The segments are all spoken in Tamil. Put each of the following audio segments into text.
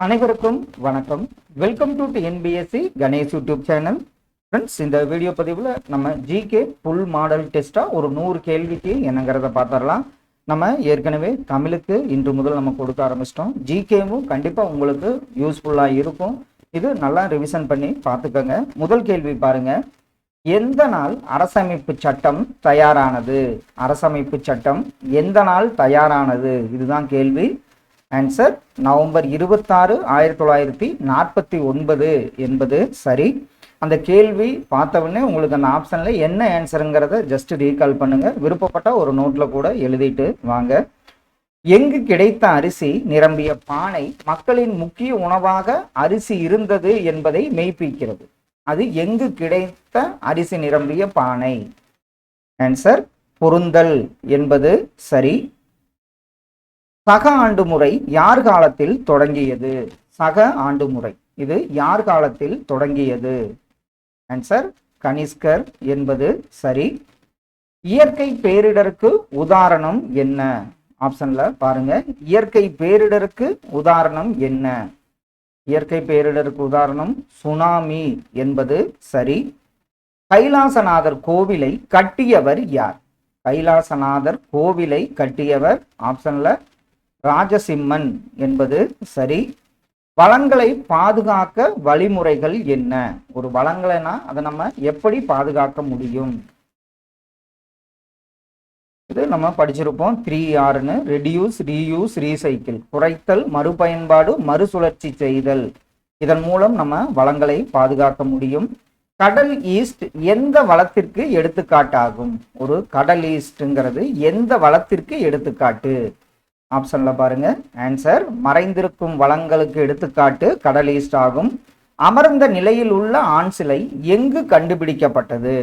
அனைவருக்கும் வணக்கம். Welcome to NPSC Ganesh YouTube channel. Friends, இந்த வீடியோ பதிவில் நம்ம ஜிகே ஃபுல் மாடல் டெஸ்ட்டாக ஒரு 100 கேள்விக்கு என்னங்கிறத பார்த்துடலாம். நம்ம ஏற்கனவே தமிழுக்கு இன்று முதல் நம்ம கொடுக்க ஆரம்பிச்சிட்டோம். ஜிகேவும் கண்டிப்பாக உங்களுக்கு யூஸ்ஃபுல்லாக இருக்கும். இது நல்லா ரிவிஷன் பண்ணி பார்த்துக்கோங்க. முதல் கேள்வி பாருங்க. எந்த நாள் அரசமைப்பு சட்டம் தயாரானது? அரசமைப்பு சட்டம் எந்த நாள் தயாரானது? இதுதான் கேள்வி. ஆன்சர் நவம்பர் 26, 1949 என்பது சரி. அந்த கேள்வி பார்த்த உடனே உங்களுக்கு அந்த ஆப்ஷன்ல என்ன ஆன்சருங்கிறத ஜஸ்ட் ரீகால் பண்ணுங்க. விருப்பப்பட்ட ஒரு நோட்ல கூட எழுதிட்டு வாங்க. எங்கு கிடைத்த அரிசி நிரம்பிய பானை மக்களின் முக்கிய உணவாக அரிசி இருந்தது என்பதை மெய்ப்பிக்கிறது. அது எங்கு கிடைத்த அரிசி நிரம்பிய பானை? ஆன்சர் பொருந்தல் என்பது சரி. சக ஆண்டு முறை யார் காலத்தில் தொடங்கியது? சக ஆண்டு முறை இது யார் காலத்தில் தொடங்கியது? ஆன்சர் கனிஷ்கர் என்பது சரி. இயற்கை பேரிடருக்கு உதாரணம் என்ன? ஆப்ஷன்ல பாருங்க. இயற்கை பேரிடருக்கு உதாரணம் என்ன? இயற்கை பேரிடருக்கு உதாரணம் சுனாமி என்பது சரி. கைலாசநாதர் கோவிலை கட்டியவர் யார்? கைலாசநாதர் கோவிலை கட்டியவர் ஆப்ஷன்ல ராஜசிம்மன் என்பது சரி. வளங்களை பாதுகாக்க வழிமுறைகள் என்ன? ஒரு வளங்களைனா அதை நம்ம எப்படி பாதுகாக்க முடியும்? இது நம்ம படிச்சிருப்போம். 3Rன்னு ரெடியூஸ், ரீயூஸ், ரீசைக்கிள். குறைத்தல், மறுபயன்பாடு, மறுசுழற்சி செய்தல். இதன் மூலம் நம்ம வளங்களை பாதுகாக்க முடியும். கடல் ஈஸ்ட் எந்த வளத்திற்கு எடுத்துக்காட்டாகும்? ஒரு கடல் ஈஸ்ட்ங்கிறது எந்த வளத்திற்கு எடுத்துக்காட்டு? ஆப்ஷன்ல பாருங்க. ஆன்சர் மறைந்திருக்கும் வளங்களுக்கு எடுத்துக்காட்டு கடல் ஈஸ்ட் ஆகும். அமர்ந்த நிலையில் உள்ள ஆண் சிலை எங்கு கண்டுபிடிக்கப்பட்டது?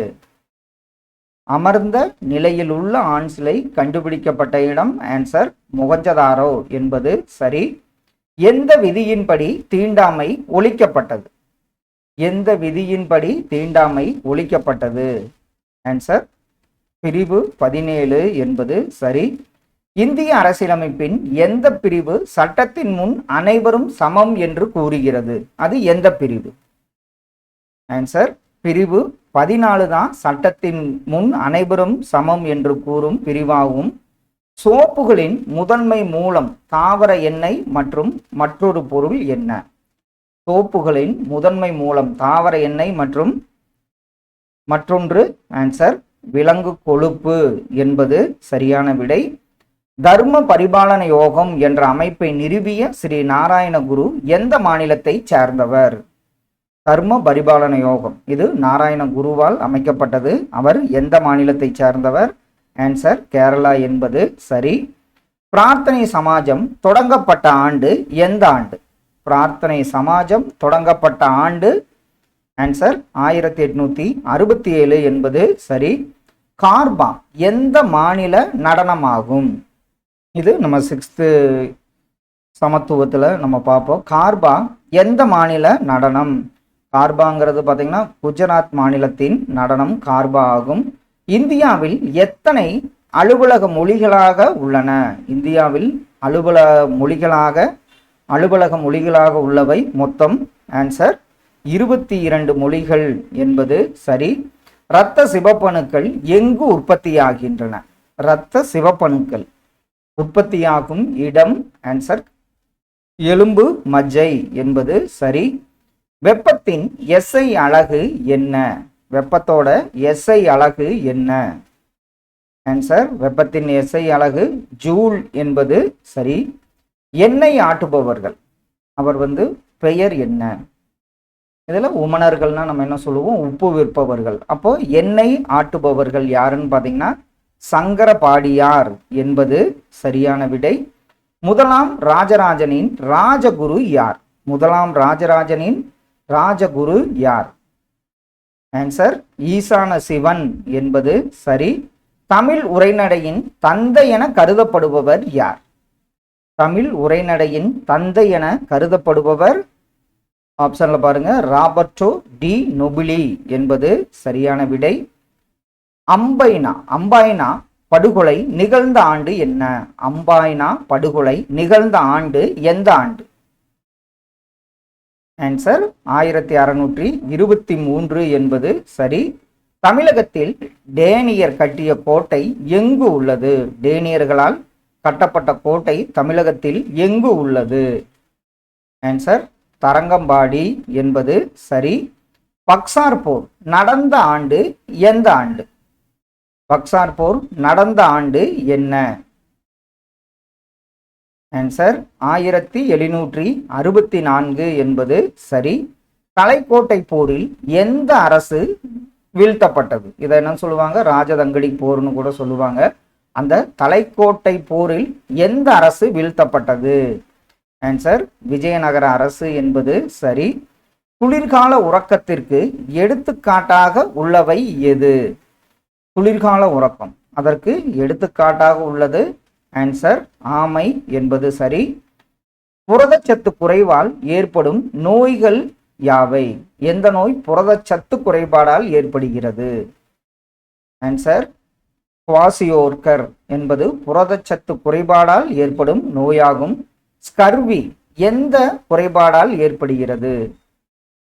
அமர்ந்த நிலையில் உள்ள ஆண் சிலை கண்டுபிடிக்கப்பட்ட இடம் ஆன்சர் மொஹஞ்சதாரோ என்பது சரி. எந்த விதியின்படி தீண்டாமை ஒழிக்கப்பட்டது? எந்த விதியின்படி தீண்டாமை ஒழிக்கப்பட்டது? ஆன்சர் பிரிவு 17 என்பது சரி. இந்திய அரசியலமைப்பின் எந்த பிரிவு சட்டத்தின் முன் அனைவரும் சமம் என்று கூறுகிறது? அது எந்த பிரிவு? ஆன்சர் பிரிவு 14 தான் சட்டத்தின் முன் அனைவரும் சமம் என்று கூறும் பிரிவாகும். சோப்புகளின் முதன்மை மூலம் தாவர எண்ணெய் மற்றும் மற்றொரு பொருள் என்ன? சோப்புகளின் முதன்மை மூலம் தாவர எண்ணெய் மற்றும் மற்றொன்று ஆன்சர் விலங்கு கொழுப்பு என்பது சரியான விடை. தர்ம பரிபாலன யோகம் என்ற அமைப்பை நிறுவிய ஸ்ரீ நாராயண குரு எந்த மாநிலத்தை சேர்ந்தவர்? தர்ம பரிபாலன யோகம் இது நாராயண குருவால் அமைக்கப்பட்டது. அவர் எந்த மாநிலத்தை சேர்ந்தவர்? ஆன்சர் கேரளா என்பது சரி. பிரார்த்தனை சமாஜம் தொடங்கப்பட்ட ஆண்டு எந்த ஆண்டு? பிரார்த்தனை சமாஜம் தொடங்கப்பட்ட ஆண்டு ஆன்சர் 1867 என்பது சரி. கார்பா எந்த மாநில நடனமாகும்? இது நம்ம 6th சமத்துவத்தில் நம்ம பார்ப்போம். கார்பா எந்த மாநில நடனம்? கார்பாங்கிறது பார்த்தீங்கன்னா குஜராத் மாநிலத்தின் நடனம் கார்பா ஆகும். இந்தியாவில் எத்தனை அலுவலக மொழிகளாக உள்ளன? இந்தியாவில் அலுவலக மொழிகளாக உள்ளவை மொத்தம் ஆன்சர் 22 மொழிகள் என்பது சரி. இரத்த சிவப்பணுக்கள் எங்கு உற்பத்தியாகின்றன? இரத்த சிவப்பணுக்கள் உற்பத்தியாகும் இடம் ஆன்சர் எலும்பு மஜ்ஜை என்பது சரி. வெப்பத்தின் எஸ்ஐ அலகு என்ன? வெப்பத்தோட எஸ்ஐ அலகு என்ன? ஆன்சர் வெப்பத்தின் எஸ்ஐ அலகு ஜூல் என்பது சரி. எண்ணெய் ஆட்டுபவர்கள் அவர் பெயர் என்ன? இதுல உமனர்கள்னா நம்ம என்ன சொல்லுவோம்? உப்பு விற்பவர்கள். அப்போ எண்ணெய் ஆட்டுபவர்கள் யாருன்னு பாத்தீங்கன்னா சங்கரபாடியார் என்பது சரியான விடை. முதலாம் ராஜராஜனின் ராஜகுரு யார்? முதலாம் ராஜராஜனின் ராஜகுரு யார்? ஆன்சர் ஈசான சிவன் என்பது சரி. தமிழ் உரைநடையின் தந்தை என கருதப்படுபவர் யார்? தமிழ் உரைநடையின் தந்தை என கருதப்படுபவர் ஆப்ஷன்ல பாருங்க. ராபர்டோ டி நொபிலி என்பது சரியான விடை. அம்பாய்னா படுகொலை நிகழ்ந்த ஆண்டு என்ன? அம்பாய்னா படுகொலை நிகழ்ந்த ஆண்டு எந்த ஆண்டு? ஆன்சர் 1623 என்பது சரி. தமிழகத்தில் டேனியர் கட்டிய கோட்டை எங்கு உள்ளது? டேனியர்களால் கட்டப்பட்ட கோட்டை தமிழகத்தில் எங்கு உள்ளது? ஆன்சர் தரங்கம்பாடி என்பது சரி. பக்சார் போர் நடந்த ஆண்டு எந்த ஆண்டு? பக்சார் போர் நடந்த ஆண்டு என்ன? ஆன்சர் 1764 என்பது சரி. தலைக்கோட்டை போரில் எந்த அரசு வீழ்த்தப்பட்டது? இதை என்ன சொல்லுவாங்க? ராஜதங்கடி போர்னு கூட சொல்லுவாங்க. அந்த தலைக்கோட்டை போரில் எந்த அரசு வீழ்த்தப்பட்டது? ஆன்சர் விஜயநகர அரசு என்பது சரி. குளிர்கால உறக்கத்திற்கு எடுத்துக்காட்டாக உள்ளவை எது? குளிர்கால உறக்கம் அதற்கு எடுத்துக்காட்டாக உள்ளது. ஆன்சர் ஆமை என்பது சரி. புரதச்சத்து குறைவால் ஏற்படும் நோய்கள் யாவை? எந்த நோய் புரதச்சத்து குறைபாடால் ஏற்படுகிறது? ஆன்சர் குவாசியோர்கர் என்பது புரதச்சத்து குறைபாடால் ஏற்படும் நோயாகும். ஸ்கர்வி எந்த குறைபாடால் ஏற்படுகிறது?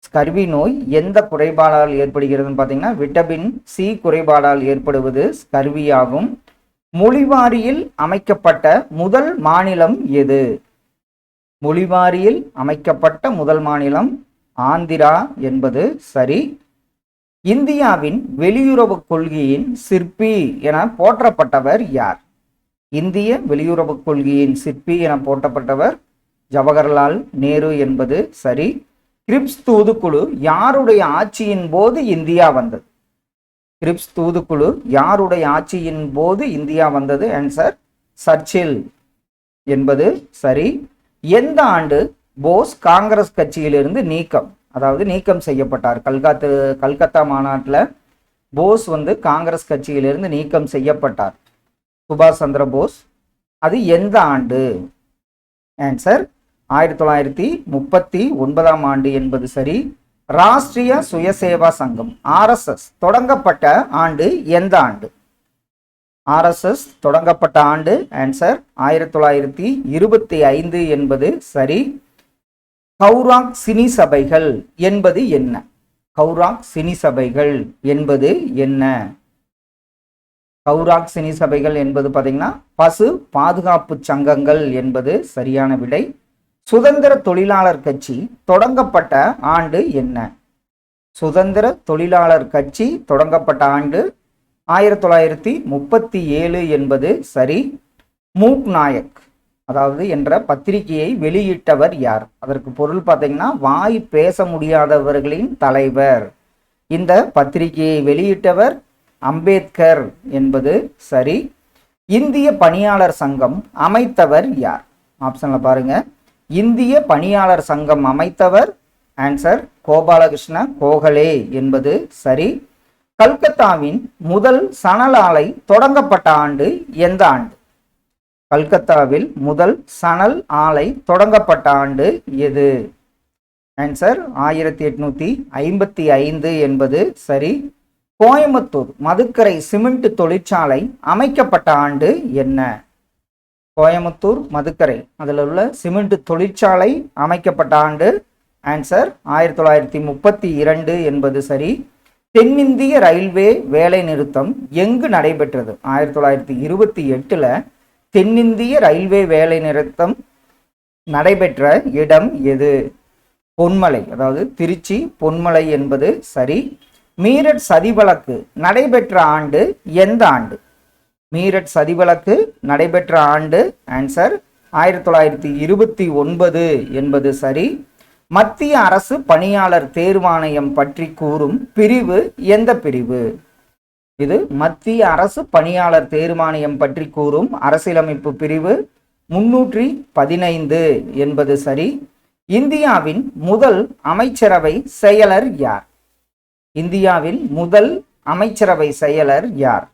ஸ்கர்வி நோய் எந்த குறைபாடால் ஏற்படுகிறதுன்னு பார்த்தீங்கன்னா விட்டமின் சி குறைபாடால் ஏற்படுவது ஸ்கர்வி ஆகும். மொழிவாரியில் அமைக்கப்பட்ட முதல் மாநிலம் எது? மொழிவாரியில் அமைக்கப்பட்ட முதல் மாநிலம் ஆந்திரா என்பது சரி. இந்தியாவின் வெளியுறவு கொள்கையின் சிற்பி என போற்றப்பட்டவர் யார்? இந்திய வெளியுறவு கொள்கையின் சிற்பி என போற்றப்பட்டவர் ஜவஹர்லால் நேரு என்பது சரி. கிரிப்ஸ் தூதுக்குழு யாருடைய ஆட்சியின் போது இந்தியா வந்தது? கிரிப்ஸ் தூதுக்குழு யாருடைய ஆட்சியின் போது இந்தியா வந்தது? ஆன்சர் சர்ச்சில் என்பது சரி. எந்த ஆண்டு போஸ் காங்கிரஸ் கட்சியிலிருந்து நீக்கம் செய்யப்பட்டார்? கல்கத்தா மாநாட்டில் போஸ் காங்கிரஸ் கட்சியிலிருந்து நீக்கம் செய்யப்பட்டார். சுபாஷ் சந்திர போஸ். அது எந்த ஆண்டு? ஆன்சர் 1939 ஆண்டு என்பது சரி. ராஷ்டிரிய சுயசேவா சங்கம் RSS தொடங்கப்பட்ட ஆண்டு எந்த ஆண்டு? RSS தொடங்கப்பட்ட ஆண்டு ஆன்சர் 1925 என்பது சரி. கௌராக் சினி சபைகள் என்பது என்ன? கௌராக் சினி சபைகள் என்பது என்ன? கௌராக் சினி சபைகள் என்பது பார்த்தீங்கன்னா பசு பாதுகாப்பு சங்கங்கள் என்பது சரியான விடை. சுதந்திர தொழிலாளர் கட்சி தொடங்கப்பட்ட ஆண்டு என்ன? சுதந்திர தொழிலாளர் கட்சி தொடங்கப்பட்ட ஆண்டு 1937 என்பது சரி. மூக் நாயக் என்ற பத்திரிகையை வெளியிட்டவர் யார்? அதற்கு பொருள் பார்த்தீங்கன்னா வாய் பேச முடியாதவர்களின் தலைவர். இந்த பத்திரிகையை வெளியிட்டவர் அம்பேத்கர் என்பது சரி. இந்திய பணியாளர் சங்கம் அமைத்தவர் யார்? ஆப்ஷன்ல பாருங்க. இந்திய பணியாளர் சங்கம் அமைத்தவர் ஆன்சர் கோபாலகிருஷ்ண கோகலே என்பது சரி. கல்கத்தாவின் முதல் சணல் ஆலை தொடங்கப்பட்ட ஆண்டு எந்த ஆண்டு? கல்கத்தாவில் முதல் சணல் ஆலை தொடங்கப்பட்ட ஆண்டு எது? ஆன்சர் 1855 என்பது சரி. கோயம்புத்தூர் மதுக்கரை சிமெண்ட் தொழிற்சாலை அமைக்கப்பட்ட ஆண்டு என்ன? கோயம்புத்தூர் மதுக்கரை அதில் உள்ள சிமெண்ட் தொழிற்சாலை அமைக்கப்பட்ட ஆண்டு ஆன்சர் 1932 என்பது சரி. தென்னிந்திய ரயில்வே வேலை நிறுத்தம் எங்கு நடைபெற்றது? 1928 தென்னிந்திய ரயில்வே வேலை நிறுத்தம் நடைபெற்ற இடம் எது? பொன்மலை, திருச்சி பொன்மலை என்பது சரி. மீரட் சதி வழக்கு நடைபெற்ற ஆண்டு எந்த ஆண்டு? மீரட் சதி வழக்கு நடைபெற்ற ஆண்டு ஆன்சர் 1929 என்பது சரி. மத்திய அரசு பணியாளர் தேர்வாணையம் பற்றி கூறும் பிரிவு எந்த பிரிவு? இது மத்திய அரசு பணியாளர் தேர்வாணையம் பற்றி கூறும் அரசியலமைப்பு பிரிவு 315 என்பது சரி. இந்தியாவின் முதல் அமைச்சரவை செயலர் யார்? இந்தியாவின் முதல் அமைச்சரவை செயலர் யார்?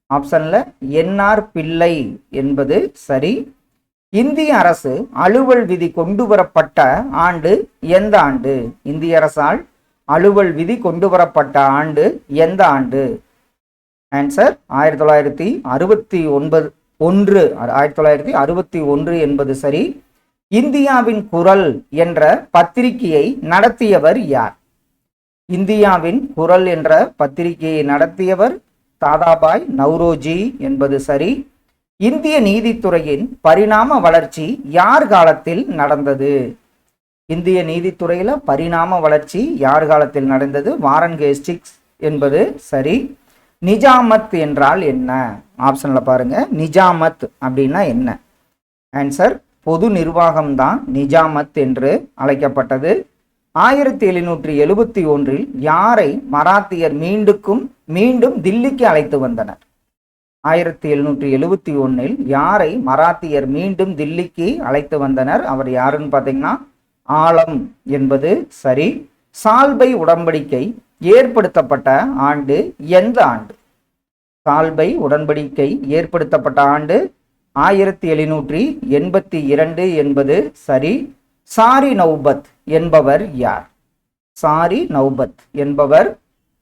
ஆப்ஷன்ல NR பிள்ளை என்பது சரி. இந்திய அரசு அலுவல் விதி கொண்டு வரப்பட்ட ஆண்டு எந்த ஆண்டு? இந்திய அரசால் அலுவல் விதி கொண்டு வரப்பட்ட ஆண்டு எந்த ஆண்டு? ஆன்சர் 1961 என்பது சரி. இந்தியாவின் குரல் என்ற பத்திரிகையை நடத்தியவர் யார்? இந்தியாவின் குரல் என்ற பத்திரிகையை நடத்தியவர் தாதாபாய் நவ்ரோஜி என்பது சரி. இந்திய நீதித்துறையின் பரிணாம வளர்ச்சி யார் காலத்தில் நடந்தது? இந்திய நீதித்துறையில பரிணாம வளர்ச்சி யார் காலத்தில் நடந்தது? வாரன் ஹேஸ்டிங்ஸ் என்பது சரி. நிஜாமத் என்றால் என்ன? ஆப்ஷன்ல பாருங்க. நிஜாமத் அப்படின்னா என்ன? ஆன்சர் பொது நிர்வாகம் தான் நிஜாமத் என்று அழைக்கப்பட்டது. 1771 யாரை மராத்தியர் மீண்டும் தில்லிக்கு அழைத்து வந்தனர்? 1771 யாரை மராத்தியர் மீண்டும் தில்லிக்கு அழைத்து வந்தனர்? அவர் யாருன்னு பார்த்தீங்கன்னா ஆலம் என்பது சரி. சால்பை உடன்படிக்கை ஏற்படுத்தப்பட்ட ஆண்டு எந்த ஆண்டு? சால்பை உடன்படிக்கை ஏற்படுத்தப்பட்ட ஆண்டு 1782 என்பது சரி. சாரி நௌபத் என்பவர் யார்? சாரி நௌபத் என்பவர்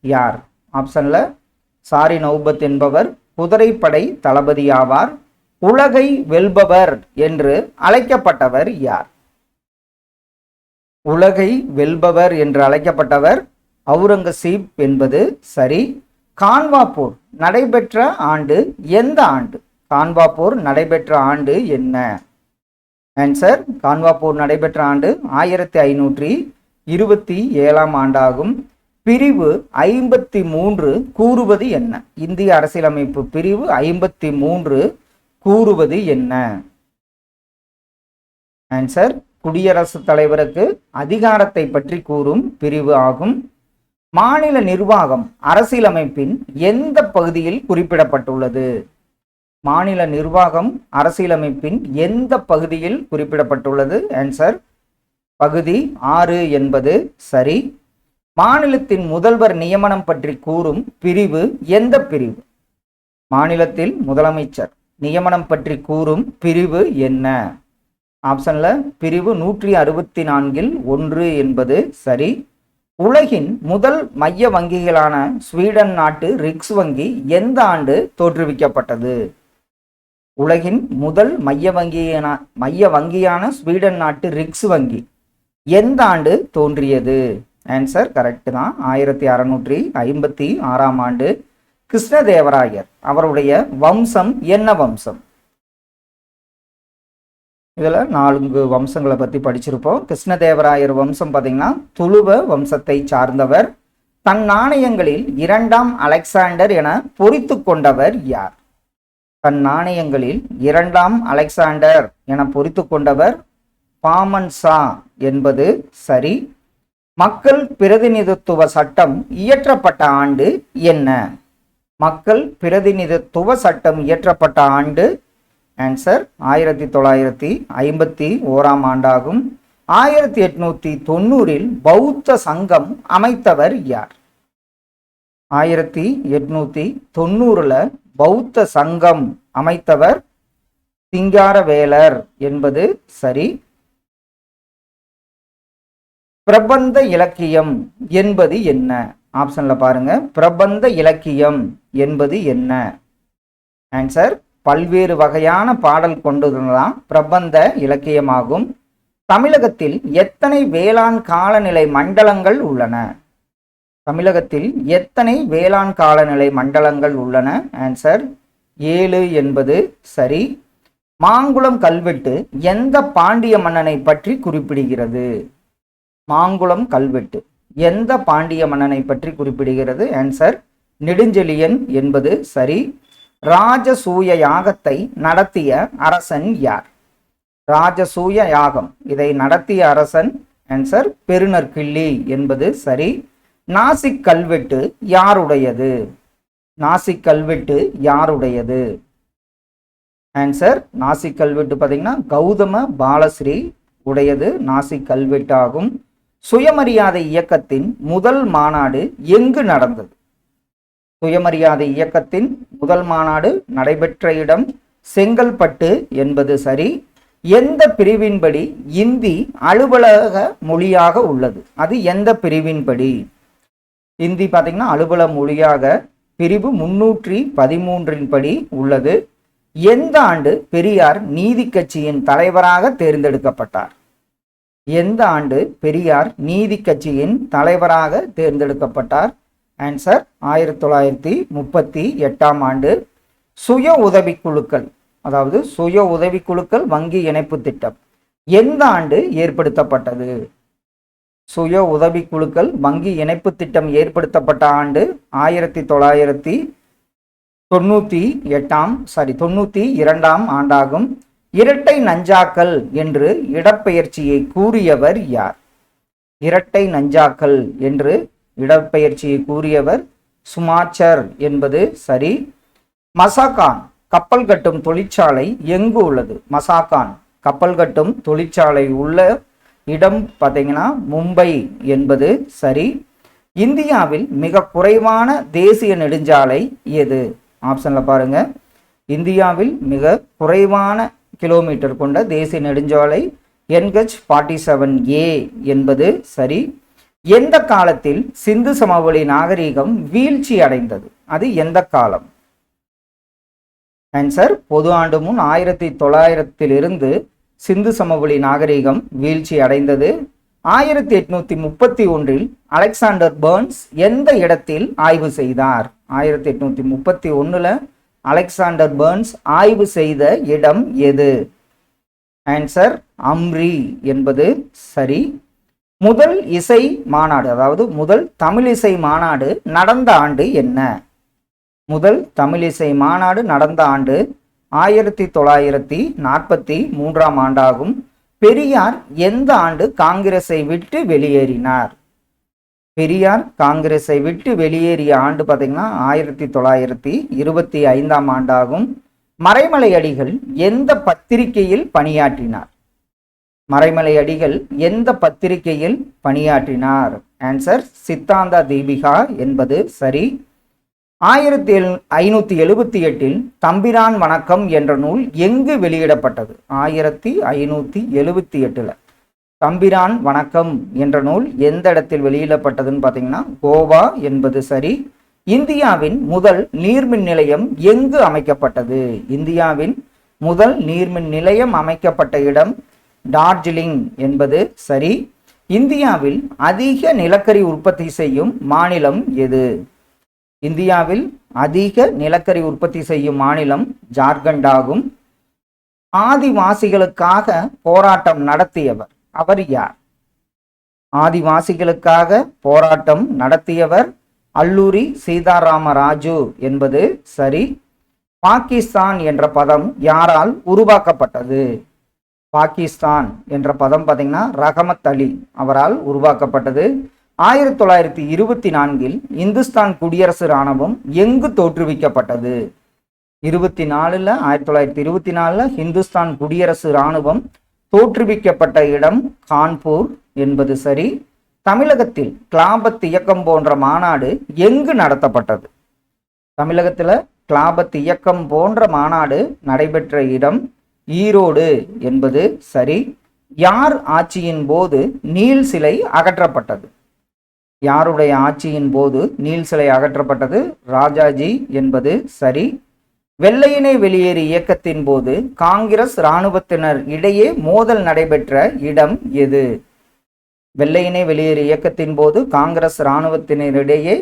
யார்? ஆப்ஷன்ல சாரி நௌபத் என்பவர் குதிரைப்படை தளபதி ஆவார். உலகை வெல்பவர் என்று அழைக்கப்பட்டவர் யார்? உலகை வெல்பவர் என்று அழைக்கப்பட்டவர் அவுரங்கசீப் என்பது சரி. கான்வா போர் நடைபெற்ற ஆண்டு எந்த ஆண்டு? கான்வா போர் நடைபெற்ற ஆண்டு என்ன? ஆன்சர் கான்வா போர் நடைபெற்ற ஆண்டு 1527 ஆண்டாகும். பிரிவு 53 கூறுவது என்ன? இந்திய அரசியலமைப்பு பிரிவு 53 கூறுவது என்ன? ஆன்சர் குடியரசுத் தலைவருக்கு அதிகாரத்தை பற்றி கூறும் பிரிவு ஆகும். மாநில நிர்வாகம் அரசியலமைப்பின் எந்த பகுதியில் குறிப்பிடப்பட்டுள்ளது? மாநில நிர்வாகம் அரசியலமைப்பின் எந்த பகுதியில் குறிப்பிடப்பட்டுள்ளது? ஆன்சர் பகுதி 6 என்பது சரி. மாநிலத்தின் முதல்வர் நியமனம் பற்றி கூறும் பிரிவு எந்த பிரிவு? மாநிலத்தில் முதலமைச்சர் நியமனம் பற்றி கூறும் பிரிவு என்ன? ஆப்ஷன்ல பிரிவு 164 1 என்பது சரி. உலகின் முதல் மைய வங்கிகளான ஸ்வீடன் நாட்டு ரிக்ஸ் வங்கி எந்த ஆண்டு தோற்றுவிக்கப்பட்டது? உலகின் முதல் மைய வங்கியான ஸ்வீடன் நாட்டு ரிக்ஸ் வங்கி எந்த ஆண்டு தோன்றியது? ஆன்சர் கரெக்ட் தான். 1656 ஆண்டு. கிருஷ்ணதேவராயர் அவருடைய வம்சம் என்ன வம்சம்? இதுல 4 வம்சங்களை பத்தி படிச்சிருப்போம். கிருஷ்ணதேவராயர் வம்சம் பார்த்தீங்கன்னா துளுவ வம்சத்தை சார்ந்தவர். தன் நாணயங்களில் 2ஆம் அலெக்சாண்டர் என பொறித்து கொண்டவர் யார்? தன் நாணயங்களில் 2ஆம் அலெக்சாண்டர் என பொறித்து கொண்டவர் பாமன் ஷா என்பது சரி. மக்கள் பிரதிநிதித்துவ சட்டம் இயற்றப்பட்ட ஆண்டு என்ன? மக்கள் பிரதிநிதித்துவ சட்டம் இயற்றப்பட்ட ஆண்டு ஆன்சர் 1951 ஆண்டாகும். 1890 பௌத்த சங்கம் அமைத்தவர் யார்? 1890 பௌத்த சங்கம் அமைத்தவர் சிங்காரவேலர் என்பது சரி. பிரபந்த இலக்கியம் என்பது என்ன? ஆப்ஷன்ல பாருங்க. பிரபந்த இலக்கியம் என்பது என்ன? ஆன்சர் பல்வேறு வகையான பாடல் கொண்டதுதான் பிரபந்த இலக்கியமாகும். தமிழகத்தில் எத்தனை வேளாண் காலநிலை மண்டலங்கள் உள்ளன? தமிழகத்தில் எத்தனை வேளாண் காலநிலை மண்டலங்கள் உள்ளன? ஆன்சர் 7 என்பது சரி. மாங்குளம் கல்வெட்டு எந்த பாண்டிய மன்னனை பற்றி குறிப்பிடுகிறது? மாங்குளம் கல்வெட்டு எந்த பாண்டிய மன்னனை பற்றி குறிப்பிடுகிறது? ஆன்சர் நெடுஞ்செழியன் என்பது சரி. ராஜசூய யாகத்தை நடத்திய அரசன் யார்? ராஜசூய யாகம் இதை நடத்திய அரசன் ஆன்சர் பெருநற்கிள்ளி என்பது சரி. நாசிக் கல்வெட்டு யாருடையது? நாசிக் கல்வெட்டு யாருடையது? ஆன்சர் நாசிக் கல்வெட்டு பார்த்தீங்கன்னா கௌதம பாலஸ்ரீ உடையது நாசிக் கல்வெட்டு ஆகும். சுயமரியாதை இயக்கத்தின் முதல் மாநாடு எங்கு நடந்தது? சுயமரியாதை இயக்கத்தின் முதல் மாநாடு நடைபெற்ற இடம் செங்கல்பட்டு என்பது சரி. எந்த பிரிவின்படி இந்தி அலுவலக மொழியாக உள்ளது? அது எந்த பிரிவின்படி? இந்தி பார்த்தீங்கன்னா அலுவலக மொழியாக பிரிவு 313 படி உள்ளது. எந்த ஆண்டு பெரியார் நீதி கட்சியின் தலைவராக தேர்ந்தெடுக்கப்பட்டார்? எந்த ஆண்டு பெரியார் நீதி கட்சியின் தலைவராக தேர்ந்தெடுக்கப்பட்டார்? ஆன்சர் 1938ஆம் ஆண்டு. சுய உதவிக்குழுக்கள், அதாவது சுய உதவிக்குழுக்கள் வங்கி இணைப்பு திட்டம் எந்த ஆண்டு ஏற்படுத்தப்பட்டது? சுய உதவிக்குழுக்கள் வங்கி இணைப்பு திட்டம் ஏற்படுத்தப்பட்ட ஆண்டு 1992ஆம் ஆண்டாகும். இரட்டை நஞ்சாக்கள் என்று இடப்பெயர்ச்சியை கூறியவர் யார்? இரட்டை நஞ்சாக்கள் என்று இடப்பெயர்ச்சியை கூறியவர் சுமாச்சர் என்பது சரி. மசாகான் கப்பல் கட்டும் தொழிற்சாலை எங்கு உள்ளது? மசாகான் கப்பல் கட்டும் தொழிற்சாலை உள்ள இடம் பார்த்தீங்கன்னா மும்பை என்பது சரி. இந்தியாவில் மிக குறைவான தேசிய நெடுஞ்சாலை எது? ஆப்ஷன்ல பாருங்க. இந்தியாவில் மிக குறைவான கிலோமீட்டர் கொண்ட தேசிய நெடுஞ்சாலை NH-47A என்பது சரி. எந்த காலத்தில் சிந்து சமவெளி நாகரிகம் வீழ்ச்சி அடைந்தது? அது எந்த காலம்? ஆன்சர் பொது ஆண்டு முன் 1900 சிந்து சமவெளி நாகரிகம் வீழ்ச்சி அடைந்தது. 1831 அலெக்சாண்டர் பர்ன்ஸ் எந்த இடத்தில் ஆய்வு செய்தார்? 1831 அலெக்சாண்டர் பர்ன்ஸ் ஆய்வு செய்த இடம் எது? ஆன்சர் அம்ரி என்பது சரி. முதல் இசை மாநாடு, அதாவது முதல் தமிழிசை மாநாடு நடந்த ஆண்டு என்ன? முதல் தமிழிசை மாநாடு நடந்த ஆண்டு 1943ஆம் ஆண்டாகும். பெரியார் எந்த ஆண்டு காங்கிரஸை விட்டு வெளியேறினார்? பெரியார் காங்கிரஸை விட்டு வெளியேறிய ஆண்டு பார்த்தீங்கன்னா 1925ஆம் ஆண்டாகும். மறைமலை அடிகள் எந்த பத்திரிகையில் பணியாற்றினார்? மறைமலை அடிகள் எந்த பத்திரிகையில் பணியாற்றினார்? ஆன்சர் சித்தாந்த தீபிகா என்பது சரி. 1578 தம்பிரான் வணக்கம் என்ற நூல் எங்கு வெளியிடப்பட்டது? 1578 தம்பிரான் வணக்கம் என்ற நூல் எந்த இடத்தில் வெளியிடப்பட்டதுன்னு பார்த்தீங்கன்னா கோவா என்பது சரி. இந்தியாவின் முதல் நீர்மின் நிலையம் எங்கு அமைக்கப்பட்டது? இந்தியாவின் முதல் நீர்மின் நிலையம் அமைக்கப்பட்ட இடம் டார்ஜிலிங் என்பது சரி. இந்தியாவில் அதிக நிலக்கரி உற்பத்தி செய்யும் மாநிலம் எது? இந்தியாவில் அதிக நிலக்கரி உற்பத்தி செய்யும் மாநிலம் ஜார்க்கண்ட் ஆகும். ஆதிவாசிகளுக்காக போராட்டம் நடத்தியவர் அவர் யார்? ஆதிவாசிகளுக்காக போராட்டம் நடத்தியவர் அல்லூரி சீதாராம ராஜு என்பது சரி. பாகிஸ்தான் என்ற பதம் யாரால் உருவாக்கப்பட்டது? பாகிஸ்தான் என்ற பதம் பார்த்தீங்கன்னா ரஹமத் அலி அவரால் உருவாக்கப்பட்டது. 1924 இந்துஸ்தான் குடியரசு இராணுவம் எங்கு தோற்றுவிக்கப்பட்டது? 1924 இந்துஸ்தான் குடியரசு இராணுவம் தோற்றுவிக்கப்பட்ட இடம் கான்பூர் என்பது சரி. தமிழகத்தில் கிளாபத் இயக்கம் போன்ற மாநாடு எங்கு நடத்தப்பட்டது? தமிழகத்தில் கிளாபத் இயக்கம் போன்ற மாநாடு நடைபெற்ற இடம் ஈரோடு என்பது சரி. யார் ஆட்சியின் போது நீல் சிலை அகற்றப்பட்டது? யாருடைய ஆட்சியின் போது நீல் சிலை அகற்றப்பட்டது? ராஜாஜி என்பது சரி. வெள்ளையனே வெளியேறு இயக்கத்தின் போது காங்கிரஸ் இராணுவத்தினர் இடையே மோதல் நடைபெற்ற இடம் எது? வெள்ளையனே வெளியேறு இயக்கத்தின் போது காங்கிரஸ் இராணுவத்தினரிடையே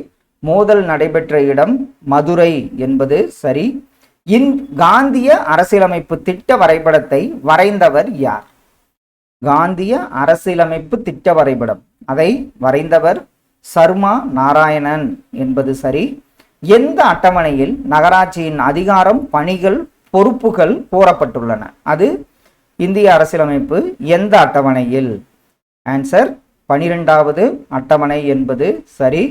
மோதல் நடைபெற்ற இடம் மதுரை என்பது சரி. காந்திய அரசியலமைப்பு திட்ட வரைபடத்தை வரைந்தவர் யார்? காந்திய அரசியலமைப்பு திட்ட வரைபடம் அதை வரைந்தவர் சர்மா நாராயணன் என்பது சரி. எந்த அட்டவணையில் நகராட்சியின் அதிகாரம், பணிகள், பொறுப்புகள் கோரப்பட்டுள்ளன? அது இந்திய அரசியலமைப்பு எந்த அட்டவணையில்? ஆன்சர் 12வது அட்டவணை என்பது சரி.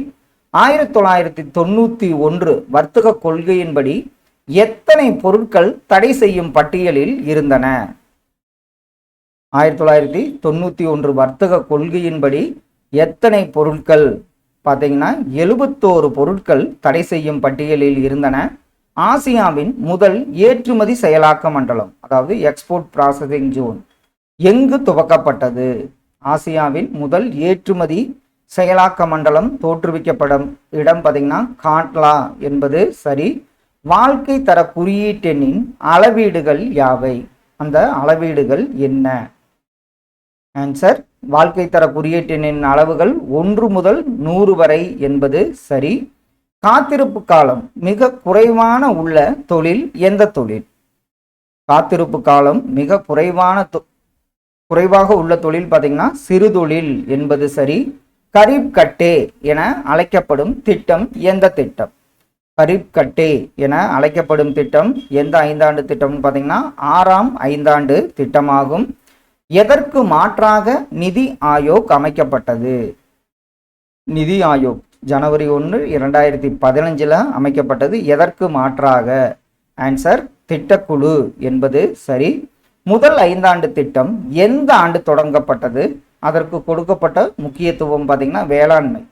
1991 வர்த்தக கொள்கையின்படி எத்தனை பொருட்கள் தடை செய்யும் பட்டியலில் இருந்தன? 1991 வர்த்தக கொள்கையின்படி எத்தனை பொருட்கள் பார்த்தீங்கன்னா 71 பொருட்கள் தடை செய்யும் பட்டியலில் இருந்தன. ஆசியாவின் முதல் ஏற்றுமதி செயலாக்க மண்டலம், அதாவது எக்ஸ்போர்ட் ப்ராசஸிங் ஜோன் எங்கு துவக்கப்பட்டது? ஆசியாவின் முதல் ஏற்றுமதி செயலாக்க மண்டலம் தோற்றுவிக்கப்படும் இடம் பார்த்தீங்கன்னா காட்லா என்பது சரி. வாழ்க்கை தர குறியீட்டெண்ணின் அளவீடுகள் யாவை? அந்த அளவீடுகள் என்ன? ஆன்சர், வாழ்க்கை தர குறியீட்டெண்ணின் அளவுகள் 1 முதல் 100 வரை என்பது சரி. காத்திருப்பு காலம் மிக குறைவான உள்ள தொழில் எந்த தொழில்? காத்திருப்பு காலம் மிக குறைவாக உள்ள தொழில் பார்த்தீங்கன்னா சிறு தொழில் என்பது சரி. கரீப் கட்டே என அழைக்கப்படும் திட்டம் எந்த திட்டம்? கரீப் கட்டே என அழைக்கப்படும் திட்டம் எந்த 5 ஆண்டு திட்டம்னு பார்த்தீங்கன்னா 6ஆம் 5 ஆண்டு திட்டமாகும். எதற்கு மாற்றாக நிதி ஆயோக் அமைக்கப்பட்டது? நிதி ஆயோக் ஜனவரி 1, 2015 அமைக்கப்பட்டது. எதற்கு மாற்றாக? ஆன்சர், திட்டக்குழு என்பது சரி. முதல் 5 ஆண்டு திட்டம் எந்த ஆண்டு தொடங்கப்பட்டது? அதற்கு கொடுக்கப்பட்ட முக்கியத்துவம் பார்த்தீங்கன்னா வேளாண்மை.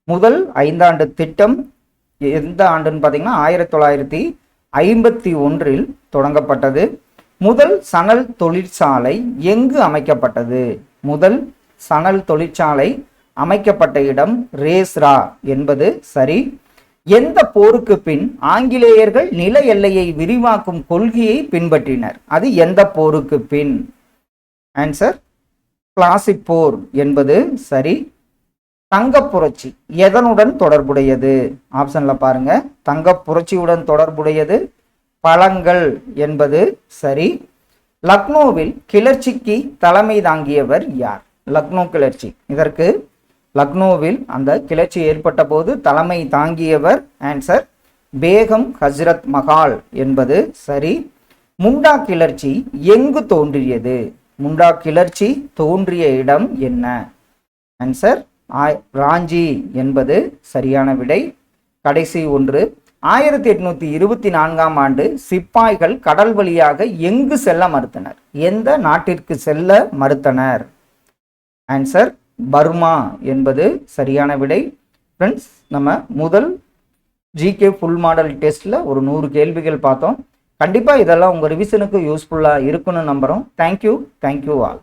முதல் 5 ஆண்டு திட்டம் எந்த ஆண்டுன்னு பார்த்தீங்கன்னா 1951 தொடங்கப்பட்டது. முதல் சணல் தொழிற்சாலை எங்கு அமைக்கப்பட்டது? முதல் சணல் தொழிற்சாலை அமைக்கப்பட்ட இடம் ரேஸ்ரா என்பது சரி. எந்த போருக்கு பின் ஆங்கிலேயர்கள் நில எல்லையை விரிவாக்கும் கொள்கையை பின்பற்றினர்? அது எந்த போருக்கு பின்? ஆன்சர், பிளாசிப் போர் என்பது சரி. தங்க புரட்சி எதனுடன் தொடர்புடையது? ஆப்ஷன்ல பாருங்க. தங்க புரட்சியுடன் தொடர்புடையது பழங்கள் என்பது சரி. லக்னோவில் கிளர்ச்சிக்கு தலைமை தாங்கியவர் யார்? லக்னோ கிளர்ச்சி, இதற்கு லக்னோவில் அந்த கிளர்ச்சி ஏற்பட்ட போது தலைமை தாங்கியவர் ஆன்சர் பேகம் ஹஜ்ரத் மஹால் என்பது சரி. முண்டா கிளர்ச்சி எங்கு தோன்றியது? முண்டா கிளர்ச்சி தோன்றிய இடம் என்ன? ஆன்சர் ராஞ்சி என்பது சரியான விடை. கடைசி ஒன்று, 1824ஆம் ஆண்டு சிப்பாய்கள் கடல் வழியாக எங்கு செல்ல மறுத்தனர்? எந்த நாட்டிற்கு செல்ல மறுத்தனர்? ஆன்சர் பர்மா என்பது சரியான விடை. ஃப்ரெண்ட்ஸ், நம்ம முதல் ஜிகே ஃபுல் மாடல் டெஸ்ட்டில் ஒரு 100 கேள்விகள் பார்த்தோம். கண்டிப்பாக இதெல்லாம் உங்கள் ரிவிஷனுக்கு யூஸ்ஃபுல்லாக இருக்குன்னு நம்புகிறோம். Thank you all.